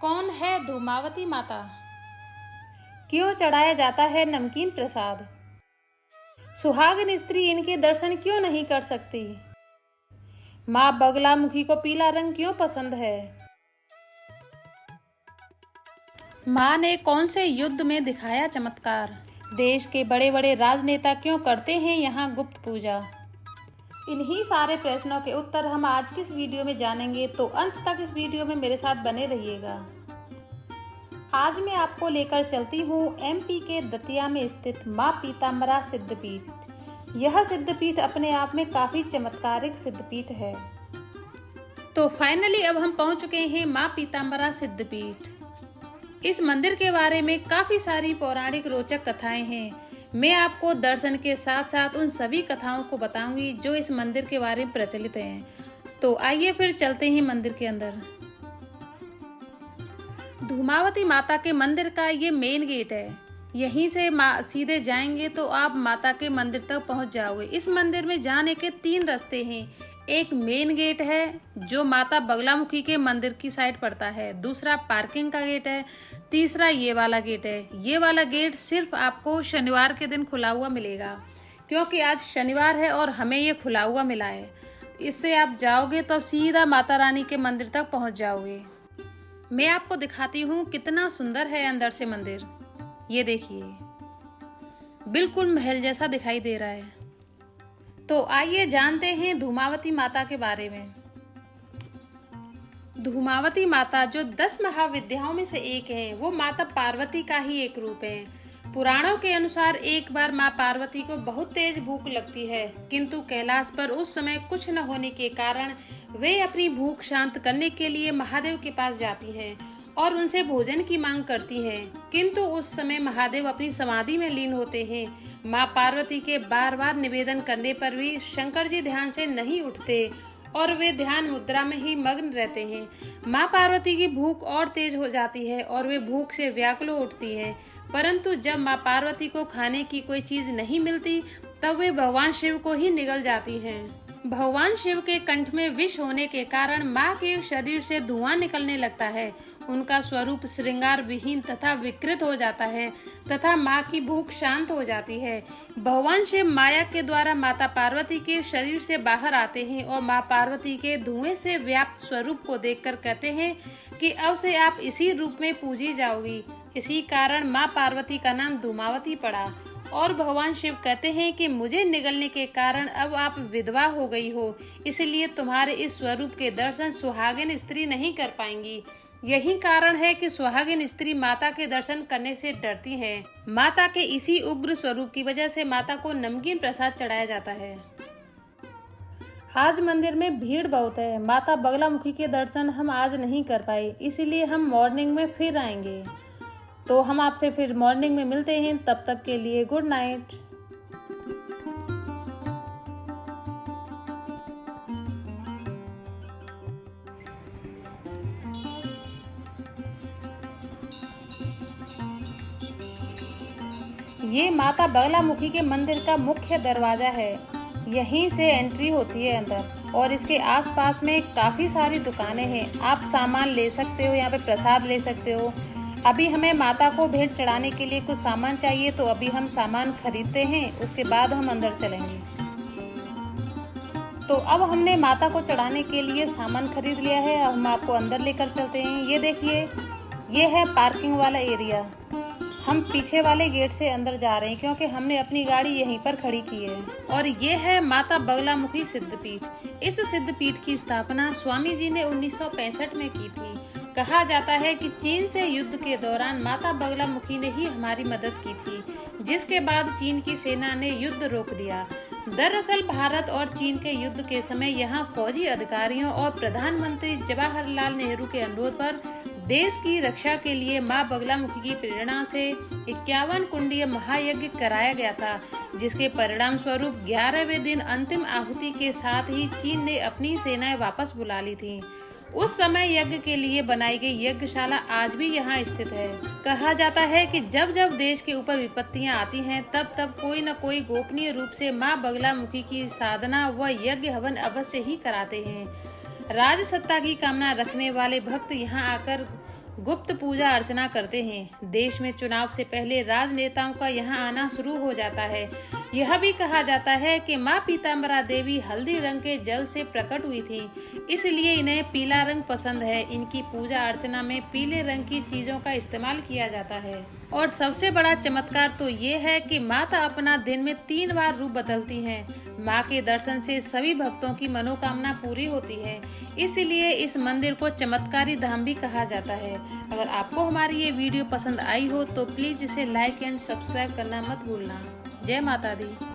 कौन है धूमावती माता? क्यों चढ़ाया जाता है नमकीन प्रसाद? सुहागिन स्त्री इनके दर्शन क्यों नहीं कर सकती? माँ बगलामुखी को पीला रंग क्यों पसंद है? माँ ने कौन से युद्ध में दिखाया चमत्कार? देश के बड़े बड़े राजनेता क्यों करते हैं यहाँ गुप्त पूजा? इन्हीं सारे प्रश्नों के उत्तर हम आज की इस वीडियो में जानेंगे, तो अंत तक इस वीडियो में मेरे साथ बने रहिएगा। आज मैं आपको लेकर चलती हूँ एमपी के दतिया में स्थित माँ पीताम्बरा सिद्धपीठ। यह सिद्धपीठ अपने आप में काफी चमत्कारिक सिद्धपीठ है। तो फाइनली अब हम पहुँच चुके हैं माँ पीताम्बरा सिद्धपीठ। इस मंदिर के बारे में काफी सारी पौराणिक रोचक कथाएं हैं। मैं आपको दर्शन के साथ साथ उन सभी कथाओं को बताऊंगी जो इस मंदिर के बारे में प्रचलित हैं। तो आइए फिर चलते हैं मंदिर के अंदर। धूमावती माता के मंदिर का ये मेन गेट है। यहीं से सीधे जाएंगे तो आप माता के मंदिर तक पहुंच जाओगे। इस मंदिर में जाने के 3 रास्ते हैं। एक मेन गेट है जो माता बगलामुखी के मंदिर की साइड पड़ता है, दूसरा पार्किंग का गेट है, तीसरा ये वाला गेट है। ये वाला गेट सिर्फ आपको शनिवार के दिन खुला हुआ मिलेगा, क्योंकि आज शनिवार है और हमें ये खुला हुआ मिला है। इससे आप जाओगे तो आप सीधा माता रानी के मंदिर तक पहुंच जाओगे। मैं आपको दिखाती हूँ कितना सुंदर है अंदर से मंदिर। ये देखिए, बिल्कुल महल जैसा दिखाई दे रहा है। तो आइए जानते हैं धूमावती माता के बारे में। धूमावती माता जो 10 महाविद्याओं में से एक है, वो माता पार्वती का ही एक रूप है। पुराणों के अनुसार एक बार माँ पार्वती को बहुत तेज भूख लगती है, किंतु कैलाश पर उस समय कुछ न होने के कारण वे अपनी भूख शांत करने के लिए महादेव के पास जाती हैं और उनसे भोजन की मांग करती हैं। किंतु उस समय महादेव अपनी समाधि में लीन होते हैं। माँ पार्वती के बार बार निवेदन करने पर भी शंकर जी ध्यान से नहीं उठते और वे ध्यान मुद्रा में ही मग्न रहते हैं। माँ पार्वती की भूख और तेज हो जाती है और वे भूख से व्याकुल उठती हैं। परंतु जब माँ पार्वती को खाने की कोई चीज नहीं मिलती, तब वे भगवान शिव को ही निगल जाती हैं। भगवान शिव के कंठ में विष होने के कारण माँ के शरीर से धुआं निकलने लगता है। उनका स्वरूप श्रृंगार विहीन तथा विकृत हो जाता है तथा माँ की भूख शांत हो जाती है। भगवान शिव माया के द्वारा माता पार्वती के शरीर से बाहर आते हैं और माँ पार्वती के धुएं से व्याप्त स्वरूप को देखकर कहते हैं कि अब से आप इसी रूप में पूजी जाओगी। इसी कारण माँ पार्वती का नाम धूमावती पड़ा। और भगवान शिव कहते हैं कि मुझे निगलने के कारण अब आप विधवा हो गई हो, इसलिए तुम्हारे इस स्वरूप के दर्शन सुहागिन स्त्री नहीं कर पाएंगी। यही कारण है कि सुहागिन स्त्री माता के दर्शन करने से डरती है। माता के इसी उग्र स्वरूप की वजह से माता को नमकीन प्रसाद चढ़ाया जाता है। आज मंदिर में भीड़ बहुत है। माता बगलामुखी के दर्शन हम आज नहीं कर पाए, इसीलिए हम मॉर्निंग में फिर आएंगे। तो हम आपसे फिर मॉर्निंग में मिलते हैं। तब तक के लिए गुड नाइट। ये माता बगलामुखी के मंदिर का मुख्य दरवाजा है। यहीं से एंट्री होती है अंदर, और इसके आसपास में काफी सारी दुकानें हैं। आप सामान ले सकते हो, यहाँ पे प्रसाद ले सकते हो। अभी हमें माता को भेंट चढ़ाने के लिए कुछ सामान चाहिए, तो अभी हम सामान खरीदते हैं, उसके बाद हम अंदर चलेंगे। तो अब हमने माता को चढ़ाने के लिए सामान खरीद लिया है। अब हम आपको अंदर लेकर चलते हैं। ये देखिए, ये है पार्किंग वाला एरिया। हम पीछे वाले गेट से अंदर जा रहे हैं क्योंकि हमने अपनी गाड़ी यहीं पर खड़ी की है। और ये है माता बगलामुखी सिद्धपीठ। इस सिद्धपीठ की स्थापना स्वामी जी ने 1965 में की थी। कहा जाता है कि चीन से युद्ध के दौरान माता बगलामुखी ने ही हमारी मदद की थी, जिसके बाद चीन की सेना ने युद्ध रोक दिया। दरअसल भारत और चीन के युद्ध के समय यहाँ फौजी अधिकारियों और प्रधानमंत्री जवाहरलाल नेहरू के अनुरोध पर देश की रक्षा के लिए मां बगलामुखी की प्रेरणा से 51 कुंडीय महायज्ञ कराया गया था, जिसके परिणाम स्वरूप 11वें दिन अंतिम आहुति के साथ ही चीन ने अपनी सेनाएं वापस बुला ली थी। उस समय यज्ञ के लिए बनाई गई यज्ञशाला आज भी यहाँ स्थित है। कहा जाता है कि जब जब देश के ऊपर विपत्तियाँ आती हैं, तब तब कोई न कोई गोपनीय रूप से मां बगलामुखी की साधना व यज्ञ हवन अवश्य ही कराते हैं। राज सत्ता की कामना रखने वाले भक्त यहाँ आकर गुप्त पूजा अर्चना करते हैं। देश में चुनाव से पहले राजनेताओं का यहाँ आना शुरू हो जाता है। यह भी कहा जाता है कि माँ पीताम्बरा देवी हल्दी रंग के जल से प्रकट हुई थी, इसलिए इन्हें पीला रंग पसंद है। इनकी पूजा अर्चना में पीले रंग की चीजों का इस्तेमाल किया जाता है। और सबसे बड़ा चमत्कार तो ये है कि माता अपना दिन में 3 बार रूप बदलती हैं। माँ के दर्शन से सभी भक्तों की मनोकामना पूरी होती है, इसलिए इस मंदिर को चमत्कारी धाम भी कहा जाता है। अगर आपको हमारी ये वीडियो पसंद आई हो तो प्लीज इसे लाइक एंड सब्सक्राइब करना मत भूलना। जय माता दी।